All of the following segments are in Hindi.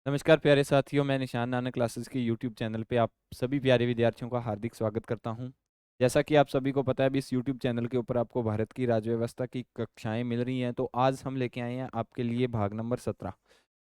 नमस्कार प्यारे साथियों, मैं निशान नानक क्लासेस के यूट्यूब चैनल पे आप सभी प्यारे विद्यार्थियों का हार्दिक स्वागत करता हूं। जैसा कि आप सभी को पता है, अभी इस यूट्यूब चैनल के ऊपर आपको भारत की राज्य व्यवस्था की कक्षाएं मिल रही हैं। तो आज हम लेके आए हैं आपके लिए भाग नंबर 17।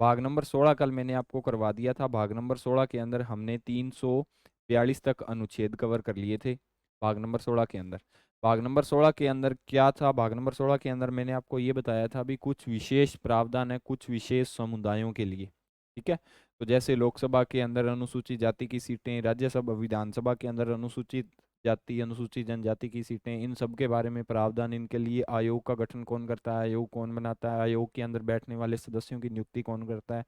भाग नंबर 16 कल मैंने आपको करवा दिया था। भाग नंबर 16 के अंदर हमने 342 तक अनुच्छेद कवर कर लिए थे। भाग नंबर 16 के अंदर भाग नंबर 16 के अंदर क्या था? भाग नंबर 16 के अंदर मैंने आपको ये बताया था भी कुछ विशेष प्रावधान है कुछ विशेष समुदायों के लिए। ठीक है। तो जैसे लोकसभा के अंदर अनुसूचित जाति की सीटें, राज्यसभा विधानसभा के अंदर अनुसूचित जाति अनुसूचित जनजाति की सीटें, इन सब के बारे में प्रावधान, इनके लिए आयोग का गठन कौन करता है, आयोग कौन बनाता है, आयोग के अंदर बैठने वाले सदस्यों की नियुक्ति कौन करता है,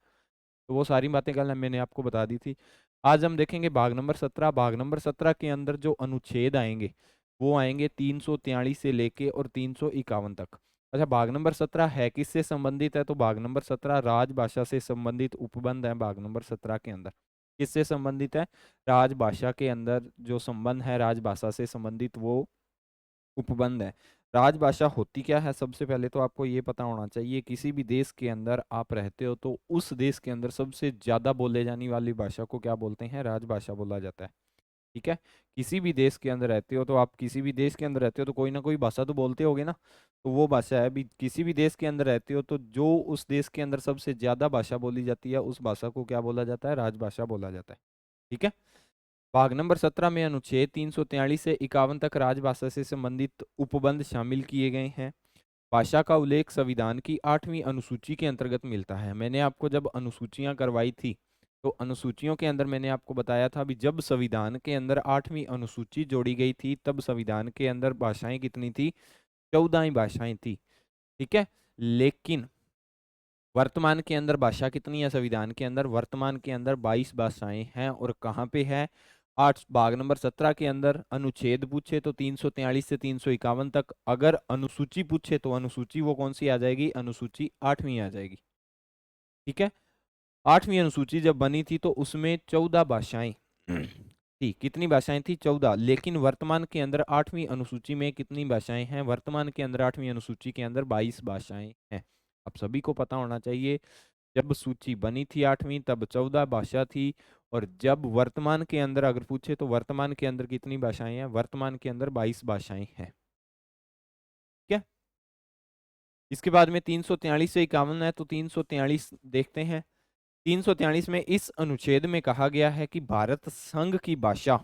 तो वो सारी बातें कल मैंने आपको बता दी थी। आज हम देखेंगे भाग नंबर 17। भाग नंबर 17 के अंदर जो अनुच्छेद आएंगे वो आएंगे 343 से लेके और 351 तक। अच्छा, भाग नंबर 17 है किससे संबंधित है? तो भाग नंबर 17 राजभाषा से संबंधित उपबंध है। भाग नंबर 17 के अंदर किससे संबंधित है? राजभाषा के अंदर जो संबंध है राजभाषा से संबंधित वो उपबंध है। राजभाषा होती क्या है? सबसे पहले तो आपको ये पता होना चाहिए, किसी भी देश के अंदर आप रहते हो तो उस देश के अंदर सबसे ज्यादा बोले जाने वाली भाषा को क्या बोलते हैं? राजभाषा बोला जाता है। ठीक है। किसी भी देश के अंदर रहते हो तो आप किसी भी देश के अंदर रहते हो तो कोई ना कोई भाषा तो बोलते होगे ना। तो वो भाषा है भी, किसी भी देश के अंदर रहते हो तो जो उस देश के अंदर सबसे ज्यादा भाषा बोली जाती है उस भाषा को क्या बोला जाता है? राजभाषा बोला जाता है। ठीक है। भाग नंबर 17 में अनुच्छेद 343 से 51 तक राजभाषा से संबंधित उपबंध शामिल किए गए हैं। भाषा का उल्लेख संविधान की 8वीं अनुसूची के अंतर्गत मिलता है। मैंने आपको जब अनुसूचियां करवाई थी तो अनुसूचियों के अंदर मैंने आपको बताया था भी, जब संविधान के अंदर 8वीं अनुसूची जोड़ी गई थी तब संविधान के अंदर भाषाएं कितनी थी? 14 ही भाषाएं थी। ठीक है। लेकिन वर्तमान के अंदर भाषा कितनी है? संविधान के अंदर वर्तमान के अंदर 22 भाषाएं हैं। और कहाँ पे है? आठ भाग नंबर 17 के अंदर अनुच्छेद पूछे तो 343 से 351 तक, अगर अनुसूची पूछे तो अनुसूची वो कौन सी आ जाएगी? अनुसूची 8वीं आ जाएगी। ठीक है। 8वीं अनुसूची जब बनी थी तो उसमें 14 भाषाएं थी। कितनी भाषाएं थी? 14। लेकिन वर्तमान के अंदर 8वीं अनुसूची में कितनी भाषाएं हैं? वर्तमान के अंदर 8वीं अनुसूची के अंदर 22 भाषाएं हैं। अब सभी को पता होना चाहिए, जब सूची बनी थी 8वीं तब 14 भाषा थी। और जब वर्तमान के अंदर अगर पूछे तो वर्तमान के अंदर कितनी भाषाएं हैं? वर्तमान के अंदर 22 भाषाएं हैं। ठीक है। इसके बाद में 343 से 51 है, तो 343 देखते हैं। 343 में इस अनुच्छेद में कहा गया है कि भारत संघ की भाषा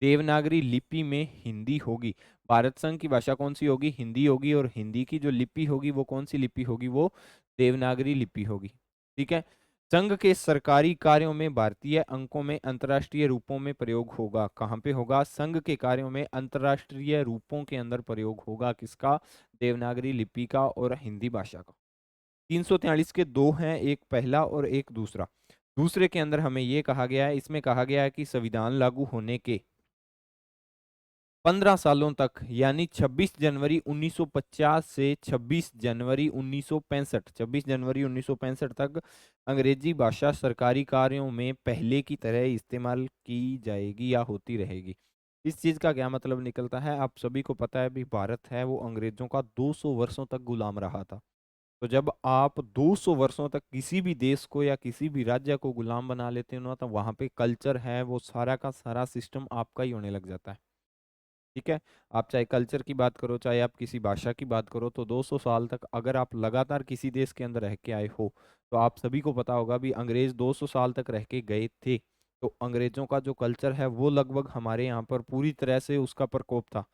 देवनागरी लिपि में हिंदी होगी। भारत संघ की भाषा कौन सी होगी? हिंदी होगी। और हिंदी की जो लिपि होगी वो कौन सी लिपि होगी? वो देवनागरी लिपि होगी। ठीक है। संघ के सरकारी कार्यों में भारतीय अंकों में अंतर्राष्ट्रीय रूपों में प्रयोग होगा। कहाँ पे होगा? संघ के कार्यों में अंतर्राष्ट्रीय रूपों के अंदर प्रयोग होगा। किसका? देवनागरी लिपि का और हिंदी भाषा का। 343 के दो हैं, एक पहला और एक दूसरा। दूसरे के अंदर हमें यह कहा गया है, इसमें कहा गया है कि संविधान लागू होने के 15 सालों तक, यानी 26 जनवरी 1950 से 26 जनवरी 1965, 26 जनवरी 1965 तक अंग्रेजी भाषा सरकारी कार्यों में पहले की तरह इस्तेमाल की जाएगी या होती रहेगी। इस चीज का क्या मतलब निकलता है? आप सभी को पता है भी, भारत है वो अंग्रेजों का 200 वर्षों तक गुलाम रहा था। तो जब आप 200 वर्षों तक किसी भी देश को या किसी भी राज्य को गुलाम बना लेते हो ना, तो वहां पे कल्चर है वो सारा का सारा सिस्टम आपका ही होने लग जाता है। ठीक है। आप चाहे कल्चर की बात करो, चाहे आप किसी भाषा की बात करो, तो 200 साल तक अगर आप लगातार किसी देश के अंदर रह के आए हो तो आप सभी को पता होगा भी, अंग्रेज 200 साल तक रह के गए थे। तो अंग्रेजों का जो कल्चर है वो लगभग हमारे यहाँ पर पूरी तरह से उसका प्रकोप था।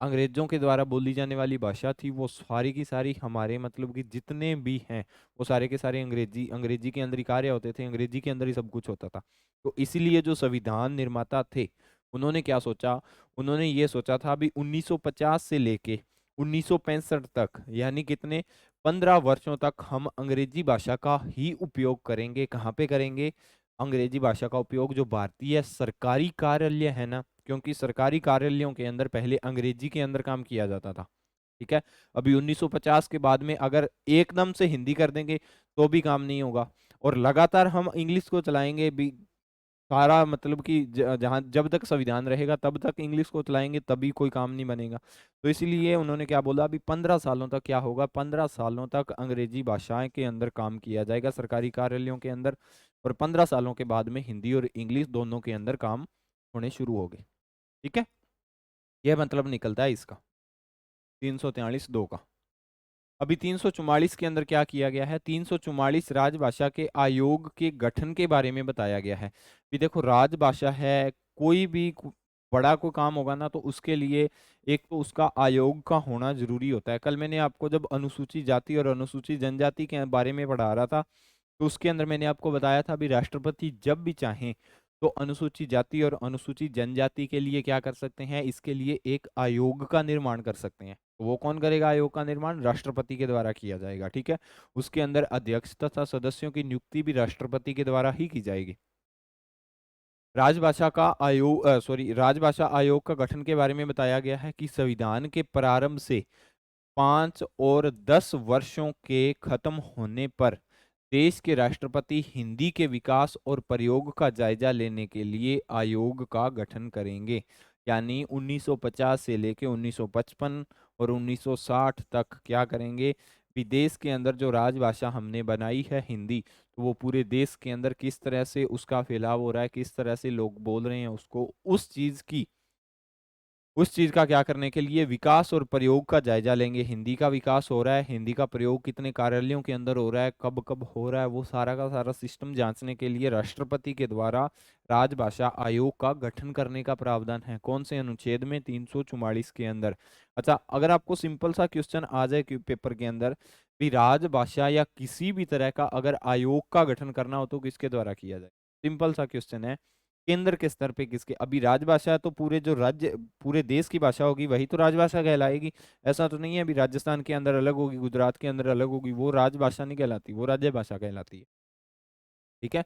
अंग्रेजों के द्वारा बोली जाने वाली भाषा थी वो सारी की सारी हमारे मतलब कि जितने भी हैं वो सारे के सारे अंग्रेजी अंग्रेजी के अंदर ही कार्य होते थे, अंग्रेजी के अंदर ही सब कुछ होता था। तो इसीलिए जो संविधान निर्माता थे उन्होंने क्या सोचा? उन्होंने ये सोचा था अभी 1950 से लेके 1965 तक, यानी कितने 15 वर्षों तक हम अंग्रेजी भाषा का ही उपयोग करेंगे। कहाँ पे करेंगे? अंग्रेजी भाषा का उपयोग जो भारतीय सरकारी कार्यालय है ना, क्योंकि सरकारी कार्यालयों के अंदर पहले अंग्रेजी के अंदर काम किया जाता था। ठीक है। अभी 1950 के बाद में अगर एकदम से हिंदी कर देंगे तो भी काम नहीं होगा। और लगातार हम इंग्लिश को चलाएंगे भी, सारा मतलब कि जहाँ जब तक संविधान रहेगा तब तक इंग्लिश को चलाएंगे, तभी कोई काम नहीं बनेगा। तो इसीलिए उन्होंने क्या बोला, अभी 15 सालों तक क्या होगा, 15 सालों तक अंग्रेजी भाषाएं के अंदर काम किया जाएगा सरकारी कार्यालयों के अंदर, और 15 सालों के बाद में हिंदी और इंग्लिश दोनों के अंदर काम होने शुरू हो गए। ठीक है, यह मतलब निकलता है इसका 343(2) का। अभी 344 के अंदर क्या किया गया है, 344 राजभाषा के आयोग के गठन के बारे में बताया गया है। भी देखो, राजभाषा है, कोई भी बड़ा कोई काम होगा ना, तो उसके लिए एक तो उसका आयोग का होना जरूरी होता है। कल मैंने आपको जब अनुसूचित जाति और अनुसूचित जनजाति के बारे में पढ़ा रहा था, तो उसके अंदर मैंने आपको बताया था भी राष्ट्रपति जब भी चाहें तो अनुसूचित जाति और अनुसूचित जनजाति के लिए क्या कर सकते हैं, इसके लिए एक आयोग का निर्माण कर सकते हैं। तो वो कौन करेगा आयोग का निर्माण, राष्ट्रपति के द्वारा किया जाएगा। ठीक है, उसके अंदर अध्यक्ष तथा सदस्यों की नियुक्ति भी राष्ट्रपति के द्वारा ही की जाएगी। राजभाषा का आयोग राजभाषा आयोग का गठन के बारे में बताया गया है कि संविधान के प्रारंभ से 5 और 10 वर्षों के खत्म होने पर देश के राष्ट्रपति हिंदी के विकास और प्रयोग का जायजा लेने के लिए आयोग का गठन करेंगे। यानी 1950 से लेके 1955 और 1960 तक क्या करेंगे, विदेश के अंदर जो राजभाषा हमने बनाई है हिंदी, तो वो पूरे देश के अंदर किस तरह से उसका फैलाव हो रहा है, किस तरह से लोग बोल रहे हैं उसको, उस चीज का क्या करने के लिए विकास और प्रयोग का जायजा लेंगे। हिंदी का विकास हो रहा है, हिंदी का प्रयोग कितने कार्यालयों के अंदर हो रहा है, कब कब हो रहा है, वो सारा का सारा सिस्टम जांचने के लिए राष्ट्रपति के द्वारा राजभाषा आयोग का गठन करने का प्रावधान है। कौन से अनुच्छेद में, 344 के अंदर। अच्छा, अगर आपको सिंपल सा क्वेश्चन आ जाए पेपर के अंदर भी, राजभाषा या किसी भी तरह का अगर आयोग का गठन करना हो तो किसके द्वारा किया जाए, सिंपल सा क्वेश्चन है, केंद्र के स्तर पे किसके। अभी राजभाषा है तो पूरे जो राज्य, पूरे देश की भाषा होगी वही तो राजभाषा कहलाएगी। ऐसा तो नहीं है अभी राजस्थान के अंदर अलग होगी, गुजरात के अंदर अलग होगी, वो राजभाषा नहीं कहलाती, वो राज्य भाषा कहलाती है। ठीक है,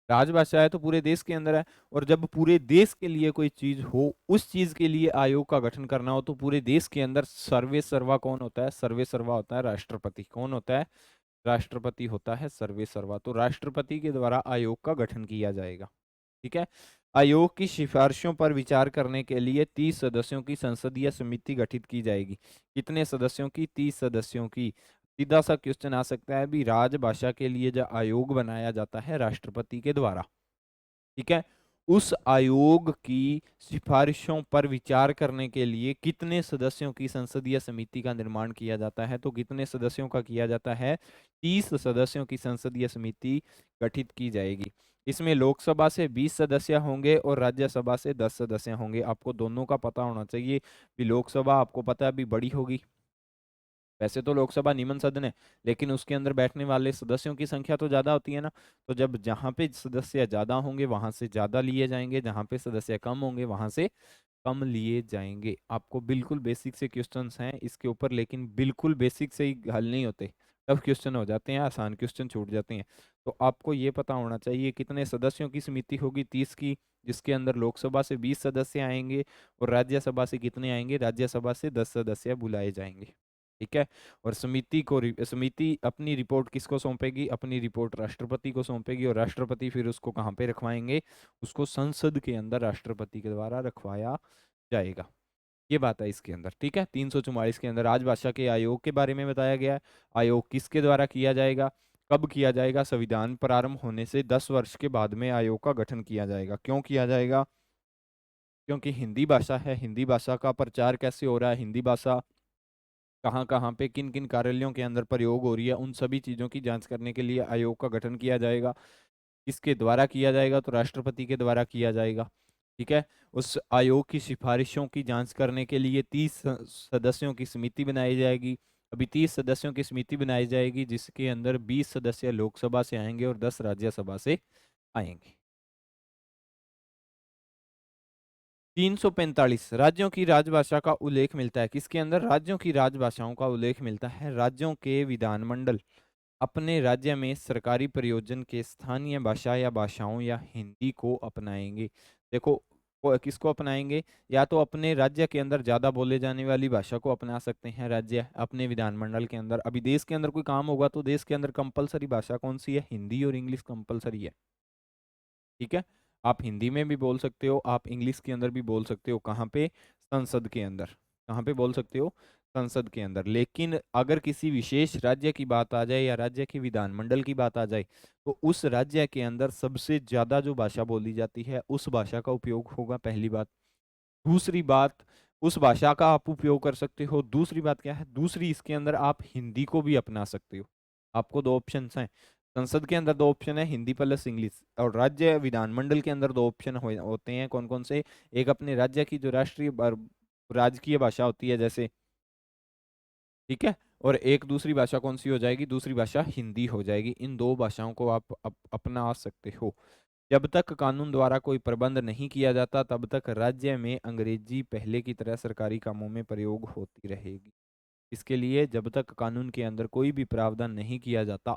राजभाषा है तो पूरे देश के अंदर है, और जब पूरे देश के लिए कोई चीज हो, उस चीज के लिए आयोग का गठन करना हो, तो पूरे देश के अंदर सर्वे सर्वा कौन होता है, सर्वे सर्वा होता है राष्ट्रपति। कौन होता है, राष्ट्रपति होता है सर्वे सर्वा। तो राष्ट्रपति के द्वारा आयोग का गठन किया जाएगा। ठीक है, आयोग की सिफारिशों पर विचार करने के लिए 30 सदस्यों की संसदीय समिति गठित की जाएगी। कितने सदस्यों की, 30 सदस्यों की। सीधा सा क्वेश्चन आ सकता है भी, राजभाषा के लिए जो आयोग बनाया जाता है राष्ट्रपति के द्वारा, ठीक है, उस आयोग की सिफारिशों पर विचार करने के लिए कितने सदस्यों की संसदीय समिति का निर्माण किया जाता है, तो कितने सदस्यों का किया जाता है, 30 सदस्यों की संसदीय समिति गठित की जाएगी। इसमें लोकसभा से 20 सदस्य होंगे और राज्यसभा से 10 सदस्य होंगे। आपको दोनों का पता होना चाहिए कि लोकसभा आपको पता है अभी बड़ी होगी, वैसे तो लोकसभा निम्न सदन है, लेकिन उसके अंदर बैठने वाले सदस्यों की संख्या तो ज्यादा होती है ना। तो जब जहां पे सदस्य ज्यादा होंगे वहां से ज्यादा लिए जाएंगे, जहां पे सदस्य कम होंगे वहां से कम लिए जाएंगे। आपको बिल्कुल बेसिक से क्वेश्चंस हैं इसके ऊपर, लेकिन बिल्कुल बेसिक से ही हल नहीं होते, टफ क्वेश्चन हो जाते हैं, आसान क्वेश्चन छूट जाते हैं। तो आपको ये पता होना चाहिए कितने सदस्यों की समिति होगी, 30 की, जिसके अंदर लोकसभा से 20 सदस्य आएंगे और राज्यसभा से कितने आएंगे, राज्यसभा से 10 सदस्य बुलाए जाएंगे। ठीक है, और समिति अपनी रिपोर्ट किसको सौंपेगी, अपनी रिपोर्ट राष्ट्रपति को सौंपेगी, और राष्ट्रपति फिर उसको कहाँ पे रखवाएंगे, उसको संसद के अंदर राष्ट्रपति के द्वारा रखवाया जाएगा। ये बात है इसके अंदर। ठीक है, 344 के अंदर राजभाषा के आयोग के बारे में बताया गया है। आयोग किसके द्वारा किया जाएगा, कब किया जाएगा, संविधान प्रारंभ होने से 10 वर्ष के बाद में आयोग का गठन किया जाएगा। क्यों किया जाएगा, क्योंकि हिंदी भाषा है, हिंदी भाषा का प्रचार कैसे हो रहा है, हिंदी भाषा कहाँ कहाँ पे किन किन कार्यालयों के अंदर प्रयोग हो रही है, उन सभी चीज़ों की जांच करने के लिए आयोग का गठन किया जाएगा। किसके द्वारा किया जाएगा, तो राष्ट्रपति के द्वारा किया जाएगा। ठीक है, उस आयोग की सिफारिशों की जांच करने के लिए 30 सदस्यों की समिति बनाई जाएगी। अभी 30 सदस्यों की समिति बनाई जाएगी, जिसके अंदर 20 सदस्य लोकसभा से आएंगे और 10 राज्यसभा से आएंगे। 345 राज्यों की राजभाषा का उल्लेख मिलता है। किसके अंदर, राज्यों की राजभाषाओं का उल्लेख मिलता है। राज्यों के विधानमंडल अपने राज्य में सरकारी प्रयोजन के स्थानीय भाषा या भाषाओं या हिंदी को अपनाएंगे। देखो, किसको अपनाएंगे, या तो अपने राज्य के अंदर ज्यादा बोले जाने वाली भाषा को अपना सकते हैं राज्य अपने विधानमंडल के अंदर। अभी देश के अंदर कोई काम होगा तो देश के अंदर कंपलसरी भाषा कौन सी है, हिंदी और इंग्लिश कंपलसरी है। ठीक है, आप हिंदी में भी बोल सकते हो, आप इंग्लिश के अंदर भी बोल सकते हो। कहाँ पे? संसद के अंदर। कहाँ पे बोल सकते हो? संसद के अंदर। लेकिन अगर किसी विशेष राज्य की बात आ जाए या राज्य की विधानमंडल की बात आ जाए, तो उस राज्य के अंदर सबसे ज्यादा जो भाषा बोली जाती है उस भाषा का उपयोग होगा, पहली बात। दूसरी बात, उस भाषा का आप उपयोग कर सकते हो। दूसरी बात क्या है? दूसरी, इसके अंदर आप हिंदी को भी अपना सकते हो। आपको दो ऑप्शन हैं। संसद के अंदर दो ऑप्शन है, हिंदी प्लस इंग्लिश। और राज्य विधानमंडल के अंदर दो ऑप्शन होते हैं। कौन कौन से? एक अपने राज्य की जो राष्ट्रीय राजकीय भाषा होती है, जैसे, ठीक है, और एक दूसरी भाषा कौन सी हो जाएगी? दूसरी भाषा हिंदी हो जाएगी। इन दो भाषाओं को आप अपना सकते हो। जब तक कानून द्वारा कोई प्रबंध नहीं किया जाता तब तक राज्य में अंग्रेजी पहले की तरह सरकारी कामों में प्रयोग होती रहेगी। इसके लिए जब तक कानून के अंदर कोई भी प्रावधान नहीं किया जाता,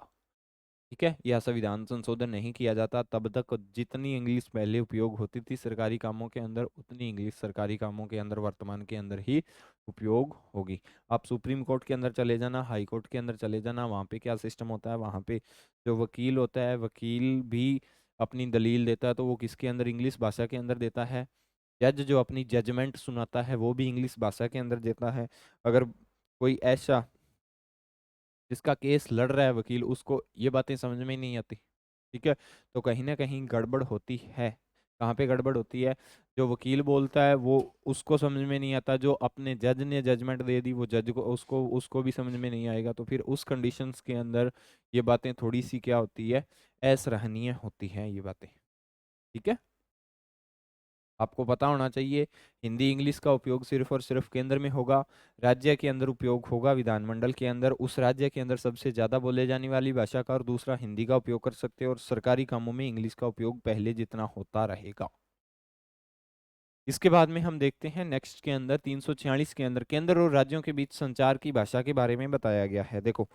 ठीक है, या संविधान संशोधन नहीं किया जाता, तब तक जितनी इंग्लिश पहले उपयोग होती थी सरकारी कामों के अंदर, उतनी इंग्लिश सरकारी कामों के अंदर वर्तमान के अंदर ही उपयोग होगी। आप सुप्रीम कोर्ट के अंदर चले जाना, हाई कोर्ट के अंदर चले जाना, वहाँ पे क्या सिस्टम होता है? वहाँ पे जो वकील होता है, वकील भी अपनी दलील देता है तो वो किसके अंदर? इंग्लिश भाषा के अंदर देता है। जज जो अपनी जजमेंट सुनाता है वो भी इंग्लिश भाषा के अंदर देता है। अगर कोई ऐसा जिसका केस लड़ रहा है वकील, उसको ये बातें समझ में ही नहीं आती, ठीक है, तो कहीं ना कहीं गड़बड़ होती है। कहाँ पे गड़बड़ होती है? जो वकील बोलता है वो उसको समझ में नहीं आता, जो अपने जज ने जजमेंट दे दी वो जज को उसको उसको भी समझ में नहीं आएगा। तो फिर उस कंडीशंस के अंदर ये बातें थोड़ी सी क्या होती है? असराहनीय होती हैं ये बातें, ठीक है। आपको पता होना चाहिए, हिंदी इंग्लिश का उपयोग सिर्फ और सिर्फ केंद्र में होगा। राज्य के अंदर उपयोग होगा विधानमंडल के अंदर, उस राज्य के अंदर सबसे ज्यादा बोले जाने वाली भाषा का। और दूसरा, हिंदी का उपयोग कर सकते हो। और सरकारी कामों में इंग्लिश का उपयोग पहले जितना होता रहेगा। इसके बाद में हम देखते हैं नेक्स्ट के अंदर 346 के अंदर केंद्र और राज्यों के बीच संचार की भाषा के बारे में बताया गया है। देखो,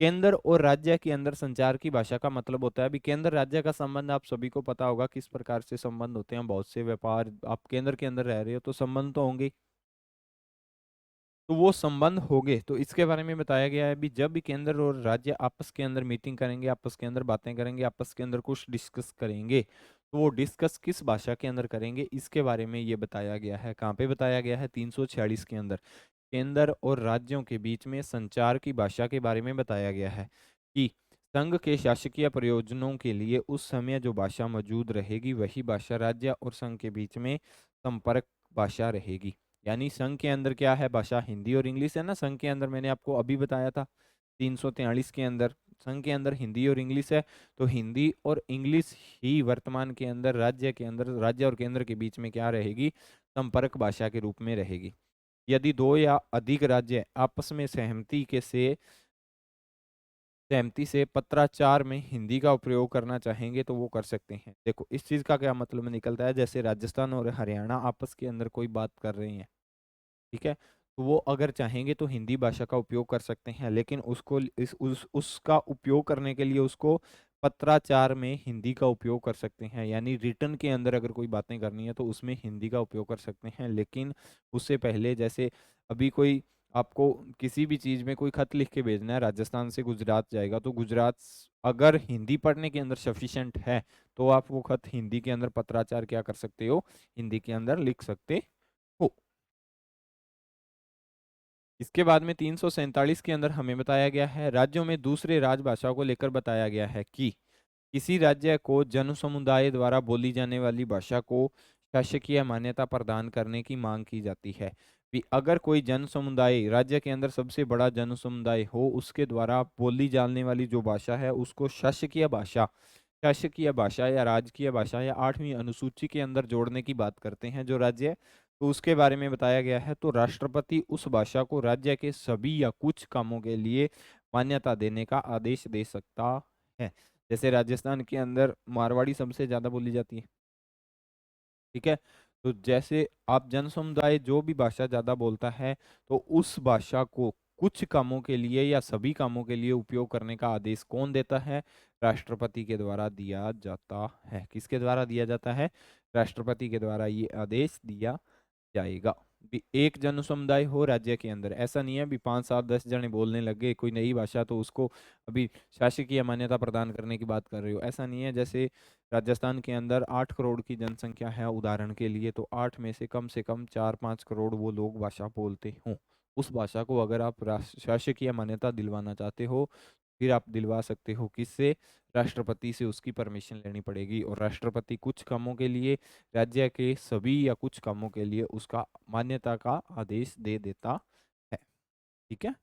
केंद्र और राज्य के अंदर संचार की भाषा का मतलब होता है, अभी केंद्र राज्य का संबंध आप सभी को पता होगा किस प्रकार से संबंध होते हैं। बहुत से व्यापार, आप केंद्र के अंदर रह रहे हो तो संबंध तो होंगे, तो वो संबंध होंगे। तो इसके बारे में बताया गया है, अभी जब भी केंद्र और राज्य आपस के अंदर मीटिंग करेंगे, आपस के अंदर बातें करेंगे, आपस के अंदर कुछ डिस्कस करेंगे, तो वो डिस्कस किस भाषा के अंदर करेंगे, इसके बारे में ये बताया गया है। कहाँ पे बताया गया है? 346 के अंदर केंद्र और राज्यों के बीच में संचार की भाषा के बारे में बताया गया है कि संघ के शासकीय प्रयोजनों के लिए उस समय जो भाषा मौजूद रहेगी वही भाषा राज्य और संघ के बीच में संपर्क भाषा रहेगी। यानी संघ के अंदर क्या है? भाषा हिंदी और इंग्लिश है ना। संघ के अंदर मैंने आपको अभी बताया था 343 के अंदर संघ के अंदर हिंदी और इंग्लिश है, तो हिंदी और इंग्लिश ही वर्तमान के अंदर राज्य के अंदर, राज्य और केंद्र के बीच में क्या रहेगी? संपर्क भाषा के रूप में रहेगी। यदि दो या अधिक राज्य आपस में सहमति से पत्राचार में हिंदी का उपयोग करना चाहेंगे तो वो कर सकते हैं। देखो, इस चीज का क्या मतलब निकलता है? जैसे राजस्थान और हरियाणा आपस के अंदर कोई बात कर रहे हैं, ठीक है, तो वो अगर चाहेंगे तो हिंदी भाषा का उपयोग कर सकते हैं, लेकिन उसको उसका उपयोग करने के लिए उसको पत्राचार में हिंदी का उपयोग कर सकते हैं। यानी रिटर्न के अंदर अगर कोई बातें करनी है तो उसमें हिंदी का उपयोग कर सकते हैं। लेकिन उससे पहले, जैसे अभी कोई आपको किसी भी चीज में कोई खत लिख के भेजना है, राजस्थान से गुजरात जाएगा, तो गुजरात अगर हिंदी पढ़ने के अंदर सफिशिएंट है तो आप वो खत हिंदी के अंदर पत्राचार क्या कर सकते हो? हिंदी के अंदर लिख सकते हो। इसके बाद में 347 के अंदर हमें बताया गया है, राज्यों में दूसरे राजभाषाओं को लेकर बताया गया है कि किसी राज्य को जन समुदाय द्वारा बोली जाने वाली भाषा को शासकीय मान्यता प्रदान करने की मांग की जाती है। भी अगर कोई जन समुदाय, राज्य के अंदर सबसे बड़ा जन समुदाय हो, उसके द्वारा बोली जाने वाली जो भाषा है उसको शासकीय भाषा या राजकीय भाषा या 8वीं अनुसूची के अंदर जोड़ने की बात करते हैं जो राज्य, तो उसके बारे में बताया गया है। तो राष्ट्रपति उस भाषा को राज्य के सभी या कुछ कामों के लिए मान्यता देने का आदेश दे सकता है। जैसे राजस्थान के अंदर मारवाड़ी सबसे ज्यादा बोली जाती है, ठीक है, तो जैसे आप जन समुदाय जो भी भाषा ज्यादा बोलता है तो उस भाषा को कुछ कामों के लिए या सभी कामों के लिए उपयोग करने का आदेश कौन देता है? राष्ट्रपति के द्वारा दिया जाता है। किसके द्वारा दिया जाता है? राष्ट्रपति के द्वारा ये आदेश दिया जाएगा। भी एक जन समुदाय हो राज्य के अंदर। ऐसा नहीं है भी 5 7 10 जने बोलने लग गए कोई नई भाषा तो उसको अभी शासकीय मान्यता प्रदान करने की बात कर रहे हो, ऐसा नहीं है। जैसे राजस्थान के अंदर 8 करोड़ की जनसंख्या है उदाहरण के लिए, तो 8 में से कम 4 5 करोड़ वो लोग भाषा बोलते हों। उस भाषा को अगर आप शासकीय मान्यता दिलवाना चाहते हो, फिर आप दिलवा सकते हो किससे? राष्ट्रपति से उसकी परमिशन लेनी पड़ेगी, और राष्ट्रपति कुछ कामों के लिए, राज्य के सभी या कुछ कामों के लिए उसका मान्यता का आदेश दे देता है। ठीक है।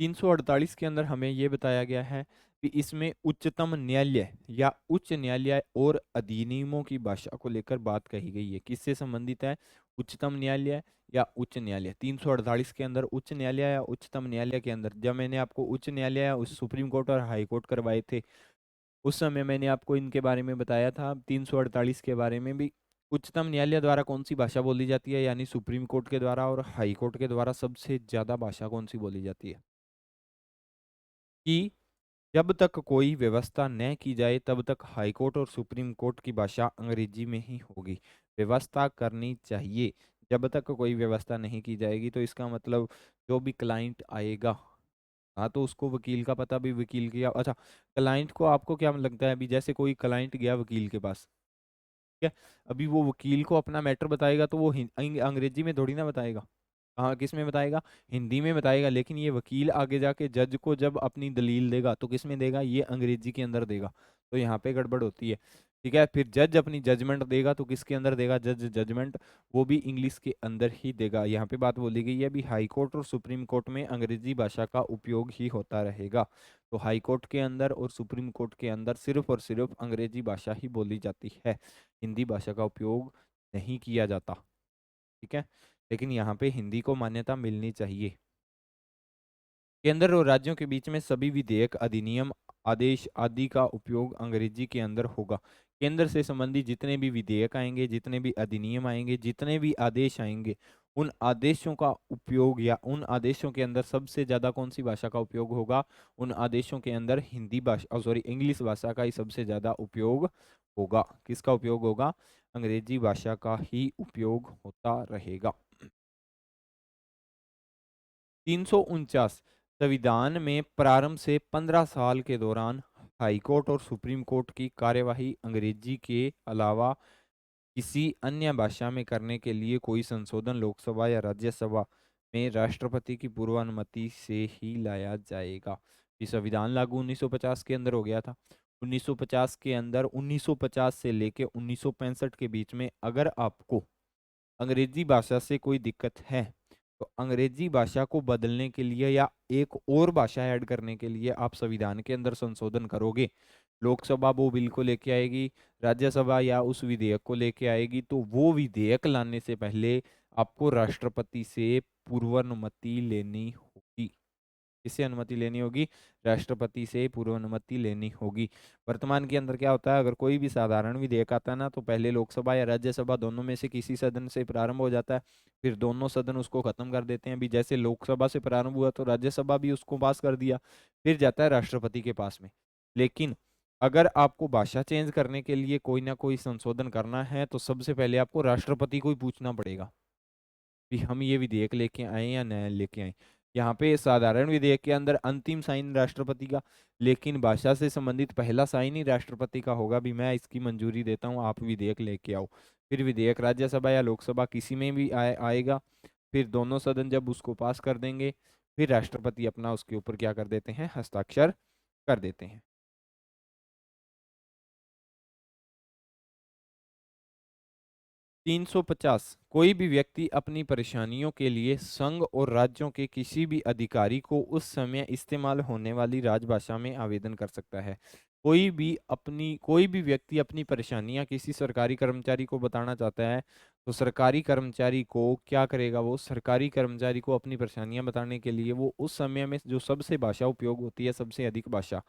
348 के अंदर हमें यह बताया गया है कि इसमें उच्चतम न्यायालय या उच्च न्यायालय और अधिनियमों की भाषा को लेकर बात कही गई है। किससे संबंधित है? उच्चतम न्यायालय या उच्च न्यायालय। 348 के अंदर उच्च न्यायालय या उच्चतम न्यायालय के अंदर, जब मैंने आपको उच्च न्यायालय या सुप्रीम कोर्ट और हाई कोर्ट करवाए थे, उस समय मैंने आपको इनके बारे में बताया था 348 के बारे में भी। उच्चतम न्यायालय द्वारा कौन सी भाषा बोली जाती है, यानी सुप्रीम कोर्ट के द्वारा और हाई कोर्ट के द्वारा सबसे ज्यादा भाषा कौन सी बोली जाती है? कि जब तक कोई व्यवस्था न की जाए तब तक हाई कोर्ट और सुप्रीम कोर्ट की भाषा अंग्रेजी में ही होगी। व्यवस्था करनी चाहिए, जब तक कोई व्यवस्था नहीं की जाएगी तो इसका मतलब जो भी क्लाइंट आएगा, हाँ, तो उसको वकील का पता भी वकील की, अच्छा, क्लाइंट को आपको क्या लगता है? अभी जैसे कोई क्लाइंट गया वकील के पास, ठीक है, अभी वो वकील को अपना मैटर बताएगा तो वो अंग्रेजी में थोड़ी ना बताएगा। हाँ, किस में बताएगा? हिंदी में बताएगा। लेकिन ये वकील आगे जाके जज को जब अपनी दलील देगा तो किस में देगा? ये अंग्रेजी के अंदर देगा। तो यहाँ पे गड़बड़ होती है। ठीक है, फिर जज अपनी जजमेंट देगा तो किसके अंदर देगा? जज जजमेंट, वो भी इंग्लिश के अंदर ही देगा। यहाँ पे बात बोली गई है अभी हाई कोर्ट और सुप्रीम कोर्ट में अंग्रेजी भाषा का उपयोग ही होता रहेगा। तो हाई कोर्ट के अंदर और सुप्रीम कोर्ट के अंदर सिर्फ और सिर्फ अंग्रेजी भाषा ही बोली जाती है, हिंदी भाषा का उपयोग नहीं किया जाता। ठीक है, लेकिन यहाँ पे हिंदी को मान्यता मिलनी चाहिए। केंद्र और राज्यों के बीच में सभी विधेयक, अधिनियम, आदेश आदि का उपयोग अंग्रेजी के अंदर होगा। केंद्र से संबंधित जितने भी विधेयक आएंगे, जितने भी अधिनियम आएंगे, जितने भी आदेश आएंगे, उन आदेशों का उपयोग या उन आदेशों के अंदर सबसे ज्यादा कौन सी भाषा का उपयोग होगा? उन आदेशों के अंदर हिंदी भाषा, सॉरी, इंग्लिश भाषा का ही सबसे ज्यादा उपयोग होगा। किसका उपयोग होगा? अंग्रेजी भाषा का ही उपयोग होता रहेगा। 349 संविधान में प्रारंभ से 15 साल के दौरान हाई कोर्ट और सुप्रीम कोर्ट की कार्यवाही अंग्रेजी के अलावा किसी अन्य भाषा में करने के लिए कोई संशोधन लोकसभा या राज्यसभा में राष्ट्रपति की पूर्वानुमति से ही लाया जाएगा। ये संविधान लागू 1950 के अंदर हो गया था। 1950 के अंदर 1950 से लेके 1965 के बीच में अगर आपको अंग्रेजी भाषा से कोई दिक्कत है तो अंग्रेजी भाषा को बदलने के लिए या एक और भाषा ऐड करने के लिए आप संविधान के अंदर संशोधन करोगे, लोकसभा वो बिल को लेके आएगी, राज्यसभा या उस विधेयक को लेके आएगी, तो वो विधेयक लाने से पहले आपको राष्ट्रपति से पूर्वानुमति लेनी होगी। किससे अनुमति लेनी होगी? राष्ट्रपति से पूर्व अनुमति लेनी होगी। वर्तमान के अंदर क्या होता है, अगर कोई भी साधारण विधेयक आता है ना, तो पहले लोकसभा या राज्यसभा दोनों में से किसी सदन से प्रारंभ हो जाता है, फिर दोनों सदन उसको खत्म कर देते हैं। अभी जैसे लोकसभा से प्रारंभ हुआ तो राज्यसभा भी उसको पास कर दिया, फिर जाता है राष्ट्रपति के पास में। लेकिन अगर आपको भाषा चेंज करने के लिए कोई ना कोई संशोधन करना है तो सबसे पहले आपको राष्ट्रपति को ही पूछना पड़ेगा कि हम ये विधेयक लेके आए या नया लेके आए। यहाँ पे साधारण विधेयक के अंदर अंतिम साइन राष्ट्रपति का, लेकिन भाषा से संबंधित पहला साइन ही राष्ट्रपति का होगा भी मैं इसकी मंजूरी देता हूँ, आप विधेयक लेके आओ। फिर विधेयक राज्यसभा या लोकसभा किसी में भी आएगा, फिर दोनों सदन जब उसको पास कर देंगे, फिर राष्ट्रपति अपना उसके ऊपर क्या कर देते हैं? हस्ताक्षर कर देते हैं। 350 कोई भी व्यक्ति अपनी परेशानियों के लिए संघ और राज्यों के किसी भी अधिकारी को उस समय इस्तेमाल होने वाली राजभाषा में आवेदन कर सकता है। कोई भी व्यक्ति अपनी परेशानियां किसी सरकारी कर्मचारी को बताना चाहता है तो सरकारी कर्मचारी को क्या करेगा? वो सरकारी कर्मचारी को अपनी परेशानियां बताने के लिए वो उस समय में जो सबसे भाषा उपयोग होती है, सबसे अधिक भाषा,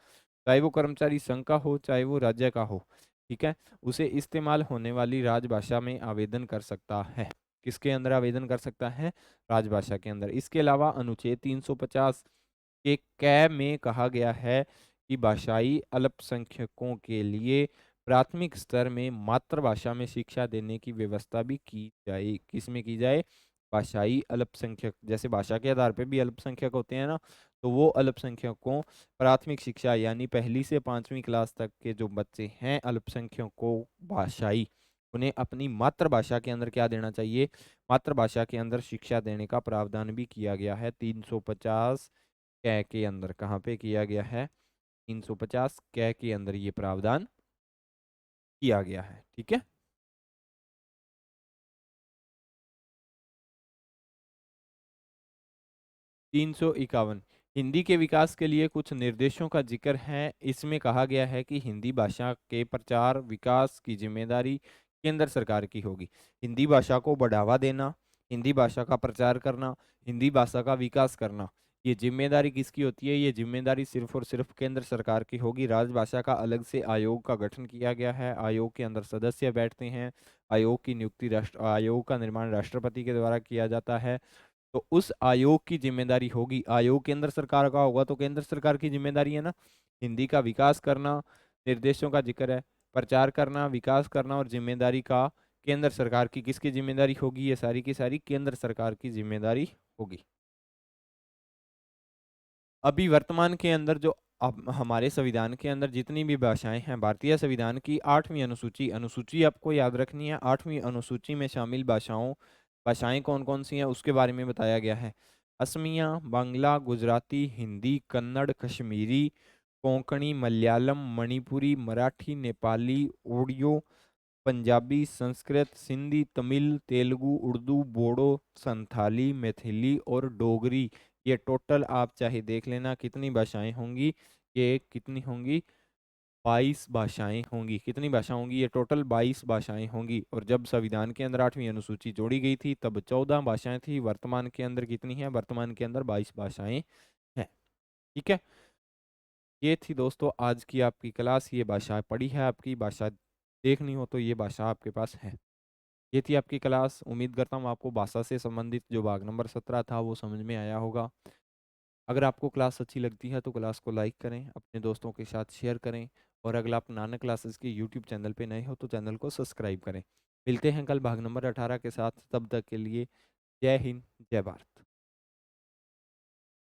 चाहे वो कर्मचारी संघ का हो चाहे वो राज्य का हो, ठीक है, उसे इस्तेमाल होने वाली राजभाषा में आवेदन कर सकता है। किसके अंदर आवेदन कर सकता है? राजभाषा के अंदर। इसके अलावा अनुच्छेद 350 के कै में कहा गया है कि भाषाई अल्पसंख्यकों के लिए प्राथमिक स्तर में मातृभाषा में शिक्षा देने की व्यवस्था भी की जाए। किसमें की जाए? भाषाई अल्पसंख्यक, जैसे भाषा के आधार पे भी अल्पसंख्यक होते हैं ना, तो वो अल्पसंख्यकों प्राथमिक शिक्षा यानी 1ली से 5वीं क्लास तक के जो बच्चे हैं अल्पसंख्यकों भाषाई, उन्हें अपनी मातृभाषा के अंदर क्या देना चाहिए? मातृभाषा के अंदर शिक्षा देने का प्रावधान भी किया गया है 350 कै के अंदर। कहाँ पे किया गया है? 350 कै के अंदर ये प्रावधान किया गया है। ठीक है। 351 हिंदी के विकास के लिए कुछ निर्देशों का जिक्र है। इसमें कहा गया है कि हिंदी भाषा के प्रचार विकास की जिम्मेदारी केंद्र सरकार की होगी। हिंदी भाषा को बढ़ावा देना, हिंदी भाषा का प्रचार करना, हिंदी भाषा का विकास करना, ये जिम्मेदारी किसकी होती है? ये जिम्मेदारी सिर्फ और सिर्फ केंद्र सरकार की होगी। राजभाषा का अलग से आयोग का गठन किया गया है। आयोग के अंदर सदस्य बैठते हैं। आयोग की नियुक्ति आयोग का निर्माण राष्ट्रपति के द्वारा किया जाता है। तो उस आयोग की जिम्मेदारी होगी, आयोग केंद्र सरकार का होगा तो केंद्र सरकार की जिम्मेदारी है ना, हिंदी का विकास करना। निर्देशों का जिक्र है, प्रचार करना, विकास करना, और जिम्मेदारी का केंद्र सरकार की किसकी जिम्मेदारी होगी? ये सारी की सारी केंद्र सरकार की जिम्मेदारी होगी। अभी वर्तमान के अंदर जो अब हमारे संविधान के अंदर जितनी भी भाषाएं हैं, भारतीय संविधान की 8वीं अनुसूची, अनुसूची आपको याद रखनी है, 8वीं अनुसूची में शामिल भाषाएं कौन कौन सी हैं उसके बारे में बताया गया है। असमिया, बांग्ला, गुजराती, हिंदी, कन्नड़, कश्मीरी, कोंकणी, मलयालम, मणिपुरी, मराठी, नेपाली, उड़ियो, पंजाबी, संस्कृत, सिंधी, तमिल, तेलुगु, उर्दू, बोडो, संथाली, मैथिली और डोगरी। ये टोटल आप चाहे देख लेना कितनी भाषाएं होंगी। ये कितनी होंगी? 22 भाषाएं होंगी। कितनी भाषा होंगी? ये टोटल 22 भाषाएं होंगी। और जब संविधान के अंदर 8वीं अनुसूची जोड़ी गई थी तब 14 भाषाएं थी। वर्तमान के अंदर कितनी है? वर्तमान के अंदर 22 भाषाएं हैं। ठीक है। ये थी दोस्तों आज की आपकी क्लास। ये भाषा पढ़ी है, आपकी भाषा देखनी हो तो ये भाषा आपके पास है। ये थी आपकी क्लास। उम्मीद करता हूँ आपको भाषा से संबंधित जो भाग नंबर 17 था वो समझ में आया होगा। अगर आपको क्लास अच्छी लगती है तो क्लास को लाइक करें, अपने दोस्तों के साथ शेयर करें, और अगर आप नानक क्लासेस के यूट्यूब चैनल पे नए हो तो चैनल को सब्सक्राइब करें। मिलते हैं कल भाग नंबर 18 के साथ। तब तक के लिए जय हिंद, जय भारत।